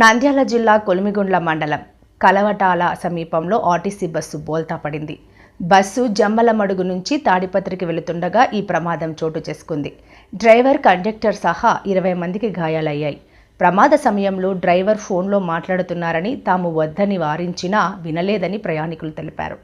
నంద్యాల జిల్లా కొలిమిగుండ్ల మండలం కలవటాల సమీపంలో ఆర్టీసీ బస్సు బోల్తా పడింది. బస్సు జమ్మలమడుగు నుంచి తాడిపత్రికి వెళుతుండగా ఈ ప్రమాదం చోటు చేసుకుంది. డ్రైవర్, కండక్టర్ సహా 20 మందికి గాయాలయ్యాయి. ప్రమాద సమయంలో డ్రైవర్ ఫోన్లో మాట్లాడుతున్నారని, తాము వద్దని వారించినా వినలేదని ప్రయాణికులు తెలిపారు.